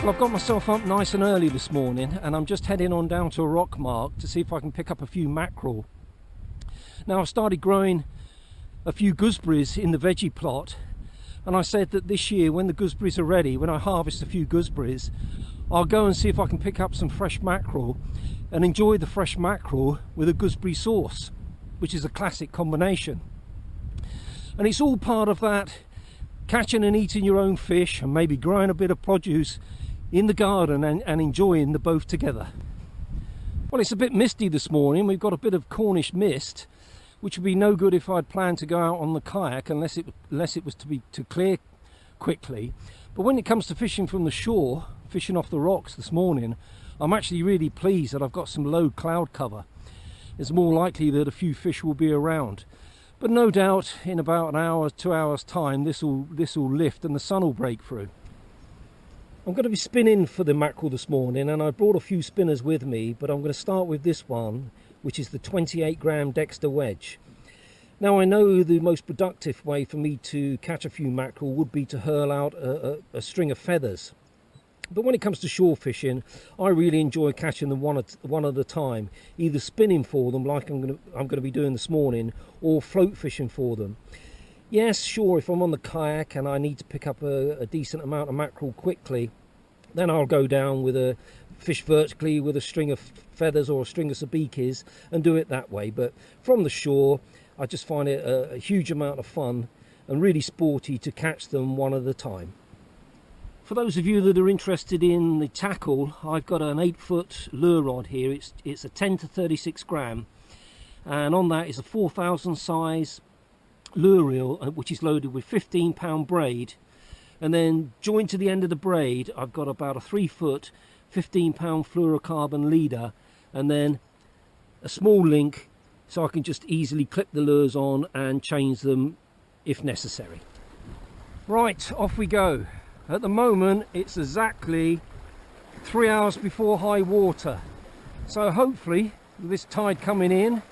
Well, I've got myself up nice and early this morning and I'm just heading on down to a rock mark to see if I can pick up a few mackerel. Now, I've started growing a few gooseberries in the veggie plot, and I said that this year when the gooseberries are ready, when I harvest a few gooseberries, I'll go and see if I can pick up some fresh mackerel and enjoy the fresh mackerel with a gooseberry sauce, which is a classic combination. And it's all part of that catching and eating your own fish and maybe growing a bit of produce in the garden and enjoying the both together. Well, it's a bit misty this morning. We've got a bit of Cornish mist, which would be no good if I'd planned to go out on the kayak unless it was to clear quickly. But when it comes to fishing from the shore, fishing off the rocks this morning, I'm actually really pleased that I've got some low cloud cover. It's more likely that a few fish will be around. But no doubt in about an hour, 2 hours time, this will lift and the sun will break through. I'm going to be spinning for the mackerel this morning, and I brought a few spinners with me, but I'm going to start with this one, which is the 28 gram Dexter wedge. Now, I know the most productive way for me to catch a few mackerel would be to hurl out a string of feathers. But when it comes to shore fishing, I really enjoy catching them one at a time, either spinning for them like I'm going to be doing this morning, or float fishing for them. Yes, sure, if I'm on the kayak and I need to pick up a decent amount of mackerel quickly, then I'll go down with a fish vertically with a string of feathers or a string of sabikis and do it that way. But from the shore, I just find it a huge amount of fun and really sporty to catch them one at a time. For those of you that are interested in the tackle, I've got an 8-foot lure rod here. It's a 10 to 36 gram, and on that is a 4,000 size lure reel, which is loaded with 15-pound braid, and then joined to the end of the braid I've got about a 3-foot 15-pound fluorocarbon leader, and then a small link so I can just easily clip the lures on and change them if necessary. Right, off we go. At the moment it's exactly 3 hours before high water, so hopefully with this tide coming in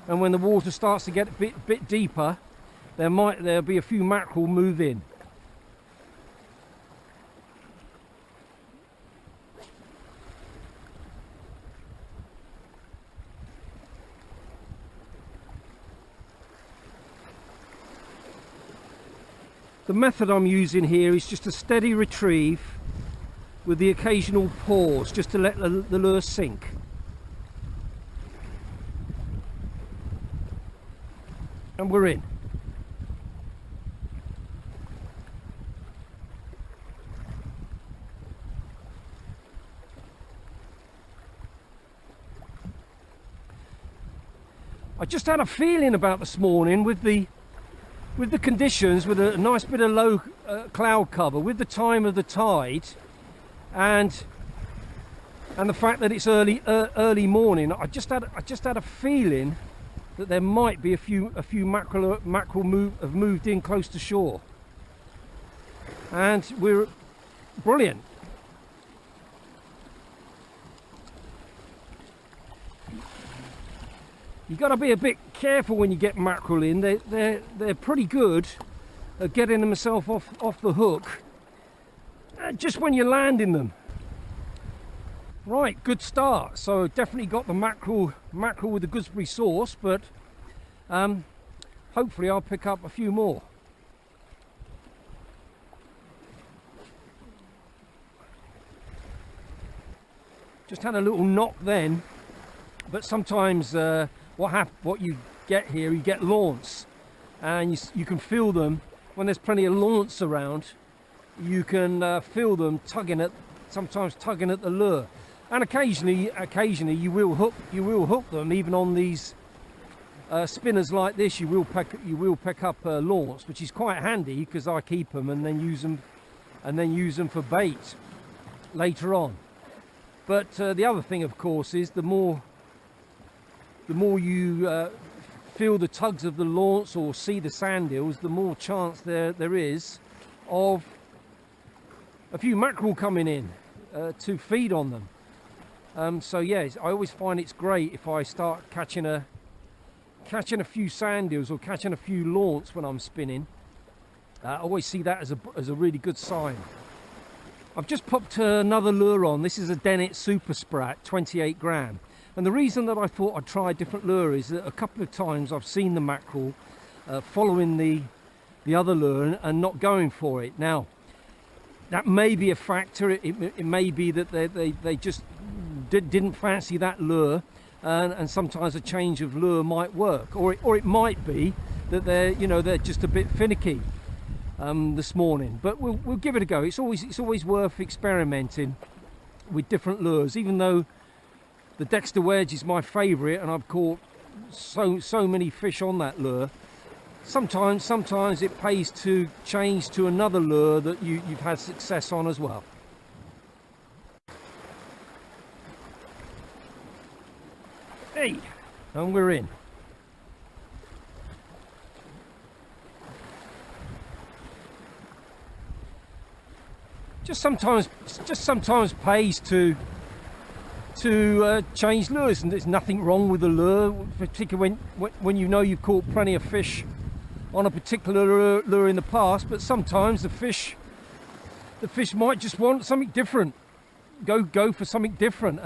and when the water starts to get a bit deeper, there'll be a few mackerel move in. The method I'm using here is just a steady retrieve with the occasional pause, just to let the lure sink. And we're in. I just had a feeling about this morning with the conditions, with a nice bit of low cloud cover, with the time of the tide, and the fact that it's early morning. I just had a feeling that there might be a few mackerel have moved in close to shore, and we're brilliant. You've got to be a bit careful when you get mackerel in. They're pretty good at getting themselves off the hook just when you're landing them. Right, good start. So definitely got the mackerel with the gooseberry sauce, but hopefully I'll pick up a few more. Just had a little knock then, but sometimes what you get here, you get launce, and you can feel them when there's plenty of launce around. You can feel them sometimes tugging at the lure, and occasionally you will hook them. Even on these spinners like this, you will pick up launce, which is quite handy because I keep them and then use them for bait later on. But the other thing, of course, is the more you feel the tugs of the launce or see the sand eels, the more chance there is of a few mackerel coming in to feed on them. So yeah, I always find it's great if I start catching a few sand eels or catching a few launce when I'm spinning. I always see that as a really good sign. I've just popped another lure on. This is a Dennet Super Sprat, 28 gram. And the reason that I thought I'd try a different lure is that a couple of times I've seen the mackerel following the other lure and not going for it. Now, that may be a factor. It may be that they just didn't fancy that lure, and sometimes a change of lure might work. Or it might be that they're just a bit finicky this morning, but we'll give it a go. It's always worth experimenting with different lures, even though the Dexter wedge is my favorite and I've caught so many fish on that lure. Sometimes it pays to change to another lure that you've had success on as well. Hey, and we're in. Just sometimes pays to change lures, and there's nothing wrong with the lure, particularly when you know you've caught plenty of fish on a particular lure in the past. But sometimes the fish might just want something different, go for something different,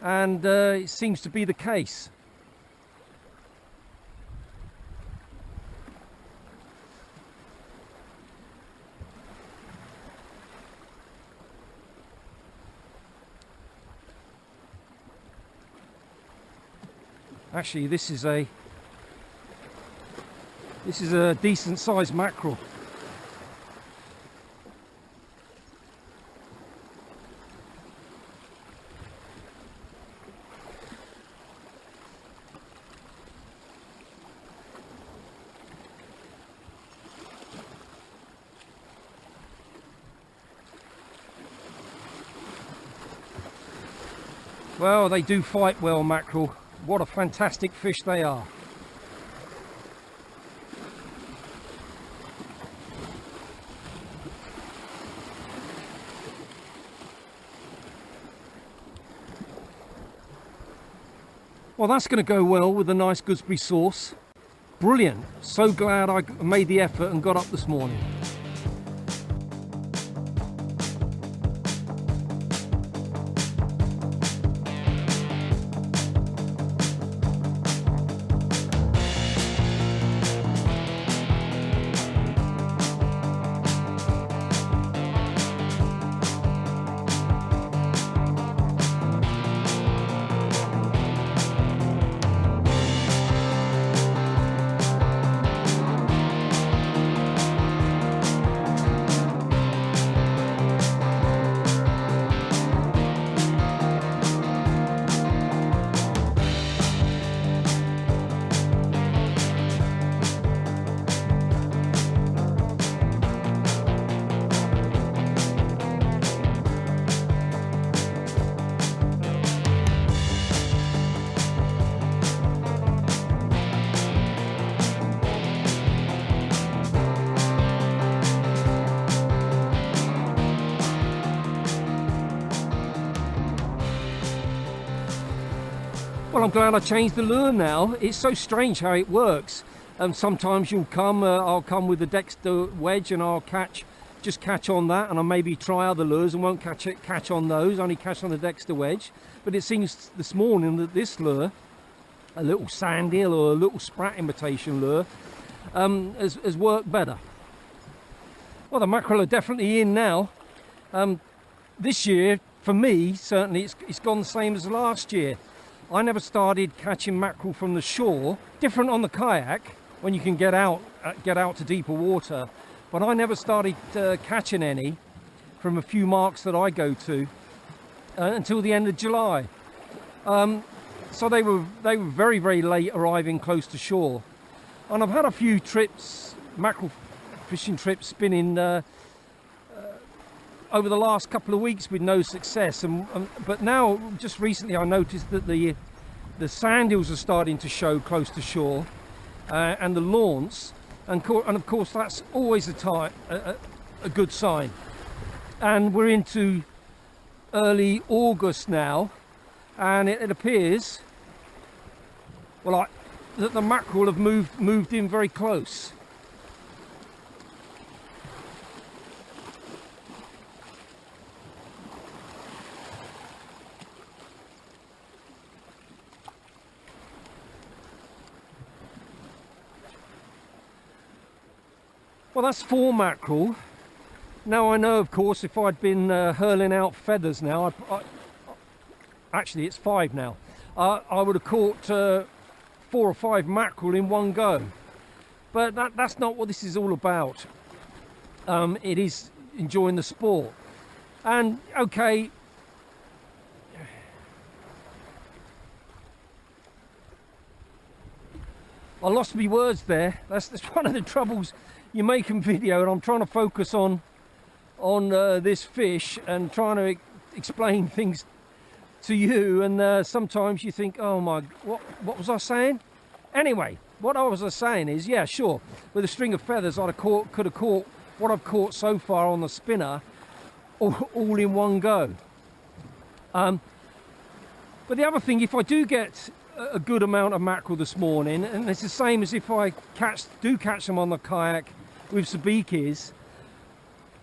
and it seems to be the case. Actually, this is a decent sized mackerel. Well, they do fight well, mackerel. What a fantastic fish they are. Well, that's going to go well with a nice gooseberry sauce. Brilliant. So glad I made the effort and got up this morning. Well, I'm glad I changed the lure now. It's so strange how it works. Sometimes I'll come with the Dexter wedge and I'll just catch on that, and I'll maybe try other lures and won't catch on those, only catch on the Dexter wedge. But it seems this morning that this lure, a little sand eel or a little sprat imitation lure, has worked better. Well, the mackerel are definitely in now. This year, for me, certainly it's gone the same as last year. I never started catching mackerel from the shore. Different on the kayak when you can get out to deeper water, but I never started catching any from a few marks that I go to until the end of July. So they were very, very late arriving close to shore, and I've had a few trips, mackerel fishing trips, spinning over the last couple of weeks with no success, but now just recently I noticed that the sand eels are starting to show close to shore, and the launce, and of course that's always a good sign. And we're into early August now, and it appears, well, that the mackerel have moved in very close. Well, that's 4 mackerel. Now I know, of course, if I'd been hurling out feathers now, actually it's 5 now, I would have caught 4 or 5 mackerel in one go. But that's not what this is all about. It is enjoying the sport. And okay, I lost my words there. That's one of the troubles you make in video, and I'm trying to focus on this fish and trying to explain things to you, and sometimes you think, oh my, what was I saying? Anyway, what I was saying is, yeah, sure, with a string of feathers could have caught what I've caught so far on the spinner all in one go. But the other thing, if I do get a good amount of mackerel this morning, and it's the same as if I do catch them on the kayak with sabikis,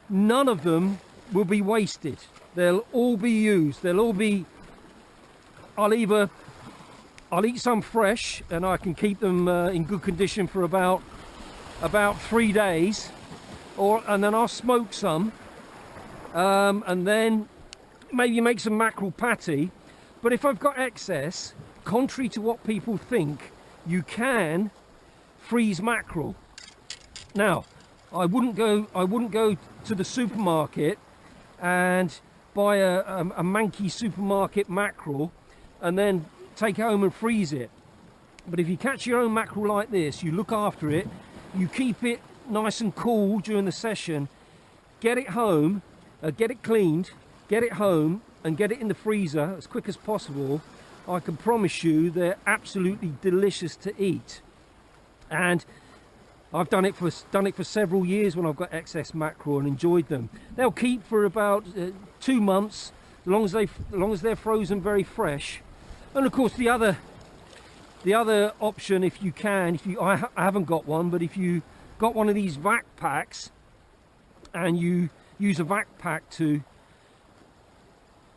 none of them will be wasted. They'll all be used. They'll all be, I'll eat some fresh, and I can keep them in good condition for about 3 days, and then I'll smoke some, and then maybe make some mackerel patty. But if I've got excess, contrary to what people think, you can freeze mackerel. Now, I wouldn't go to the supermarket and buy a manky supermarket mackerel and then take it home and freeze it. But if you catch your own mackerel like this, you look after it, you keep it nice and cool during the session, get it home, get it cleaned, get it home and get it in the freezer as quick as possible, I can promise you they're absolutely delicious to eat. And I've done it for several years when I've got excess mackerel and enjoyed them. They'll keep for about 2 months, as long as they're frozen very fresh. And of course the other option, if you can, I haven't got one, but if you got one of these vac packs and you use a vac pack to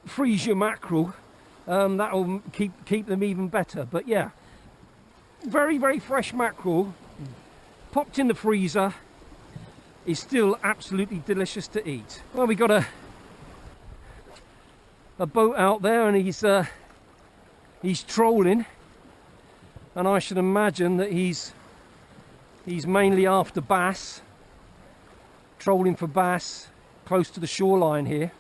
freeze your mackerel, that'll keep them even better. But yeah, very, very fresh mackerel popped in the freezer is still absolutely delicious to eat. Well, we got a boat out there, and he's trolling, and I should imagine that he's mainly after bass, trolling for bass close to the shoreline here.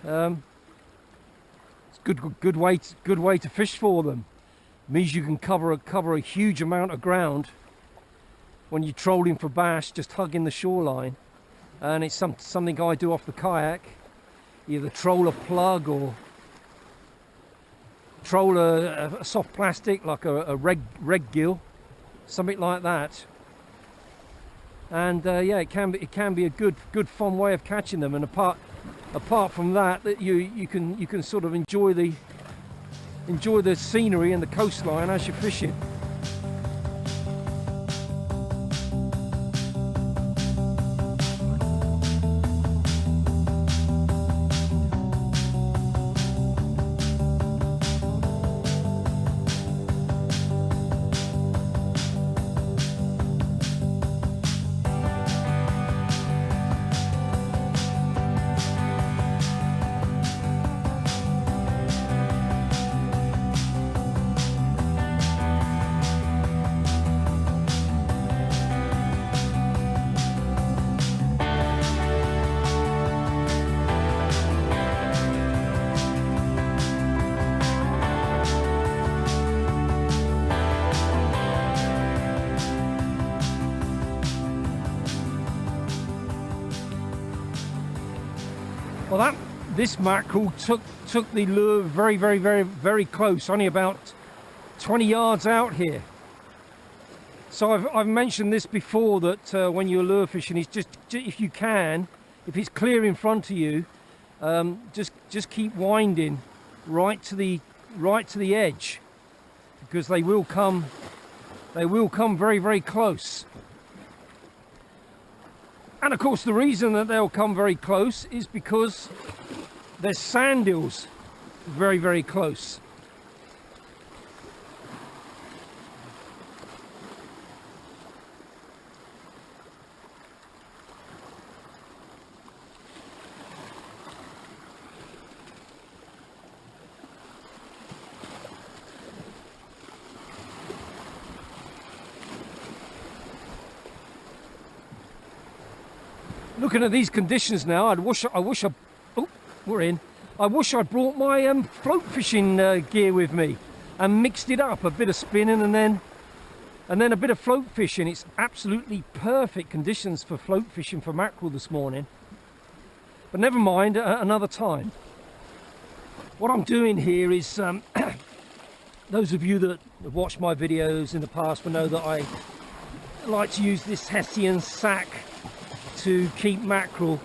It's good way to fish for them. It means you can cover a huge amount of ground when you're trolling for bass, just hugging the shoreline. And it's something I do off the kayak, either troll a plug or troll a soft plastic like a reg gill, something like that. And yeah, it can be a good fun way of catching them. And apart from that, you can sort of enjoy the scenery and the coastline as you're fishing. Well, this mackerel took the lure very, very, very, very close, only about 20 yards out here. So I've mentioned this before, that when you're lure fishing, is just if you can, if it's clear in front of you, just keep winding right to the edge, because they will come very, very close. And of course, the reason that they'll come very close is because there's sand eels very, very close. Looking at these conditions now, I wish I, oh, we're in. I wish I'd brought my float fishing gear with me and mixed it up, a bit of spinning and then a bit of float fishing. It's absolutely perfect conditions for float fishing for mackerel this morning. But never mind, another time. What I'm doing here is, those of you that have watched my videos in the past will know that I like to use this Hessian sack to keep mackerel,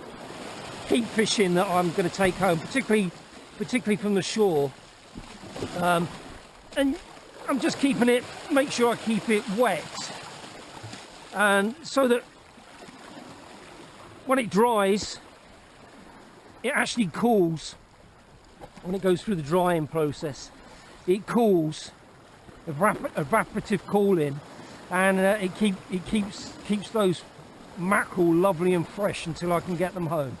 keep fishing that I'm going to take home, particularly from the shore. And I'm just keeping it, make sure I keep it wet, and so that when it dries, it actually cools. When it goes through the drying process, it cools, evaporative cooling, and it keeps those mackerel lovely and fresh until I can get them home.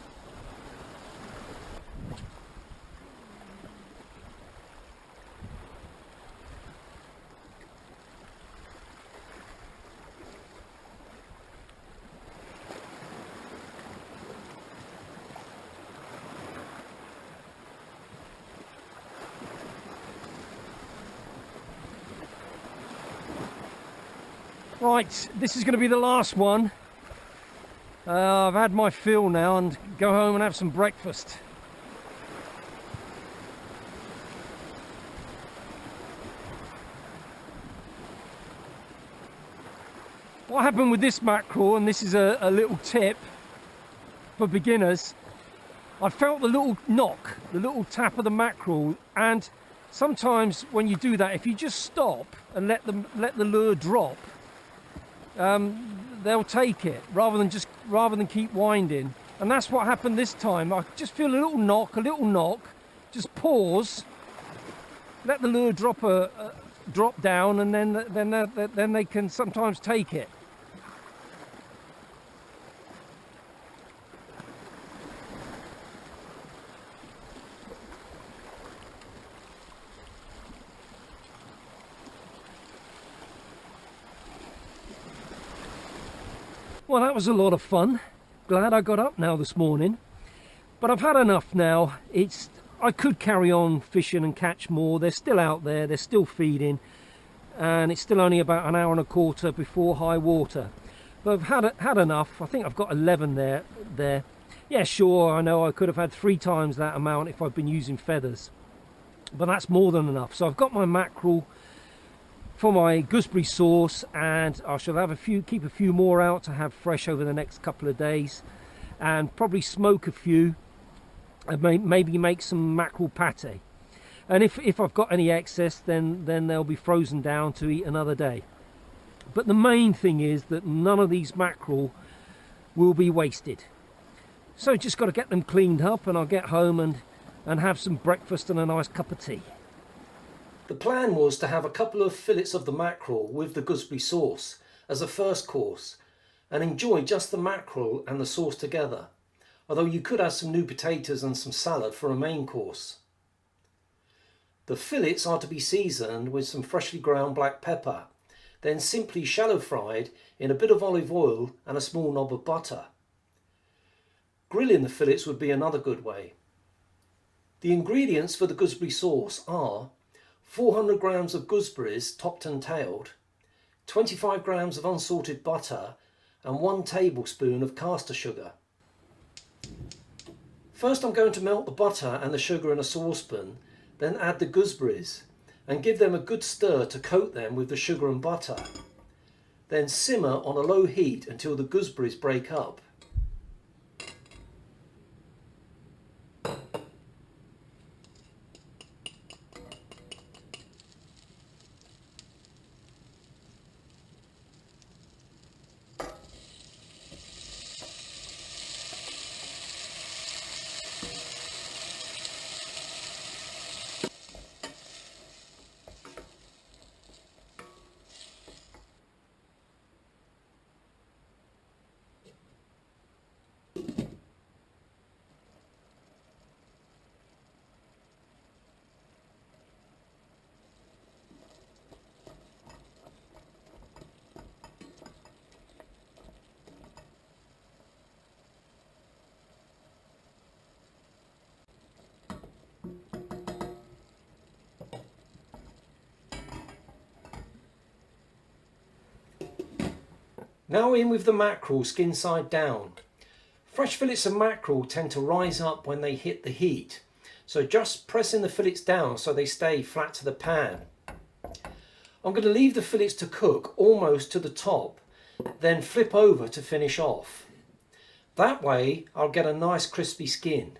Right, this is going to be the last one. I've had my fill now and go home and have some breakfast. What happened with this mackerel, and this is a little tip for beginners, I felt the little knock, the little tap of the mackerel, and sometimes when you do that, if you just stop and let the lure drop, they'll take it rather than keep winding. And that's what happened this time. I just feel a little knock, just pause, let the lure drop down, and then they can sometimes take it. Well, that was a lot of fun. Glad I got up now this morning. But I've had enough now. I could carry on fishing and catch more. They're still out there, they're still feeding. And it's still only about an hour and a quarter before high water. But I've had enough. I think I've got 11 there. Yeah, sure, I know I could have had 3 times that amount if I'd been using feathers. But that's more than enough. So I've got my mackerel for my gooseberry sauce, and I shall have keep a few more out to have fresh over the next couple of days, and probably smoke a few and maybe make some mackerel pate. And if I've got any excess, then they'll be frozen down to eat another day. But the main thing is that none of these mackerel will be wasted. So just got to get them cleaned up, and I'll get home and have some breakfast and a nice cup of tea. The plan was to have a couple of fillets of the mackerel with the gooseberry sauce as a first course, and enjoy just the mackerel and the sauce together, although you could add some new potatoes and some salad for a main course. The fillets are to be seasoned with some freshly ground black pepper, then simply shallow fried in a bit of olive oil and a small knob of butter. Grilling the fillets would be another good way. The ingredients for the gooseberry sauce are 400 grams of gooseberries topped and tailed, 25 grams of unsalted butter, and 1 tablespoon of caster sugar. First I'm going to melt the butter and the sugar in a saucepan, then add the gooseberries and give them a good stir to coat them with the sugar and butter. Then simmer on a low heat until the gooseberries break up. Now in with the mackerel skin side down. Fresh fillets of mackerel tend to rise up when they hit the heat, so just pressing the fillets down so they stay flat to the pan. I'm going to leave the fillets to cook almost to the top, then flip over to finish off. That way I'll get a nice crispy skin.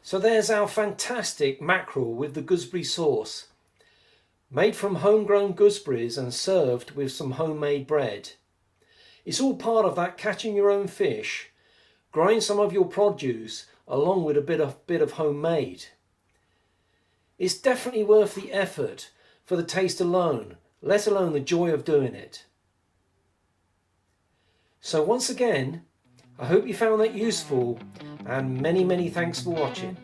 So there's our fantastic mackerel with the gooseberry sauce, made from homegrown gooseberries and served with some homemade bread. It's all part of that catching your own fish, growing some of your produce along with a bit of homemade. It's definitely worth the effort for the taste alone, let alone the joy of doing it. So once again, I hope you found that useful, and many thanks for watching.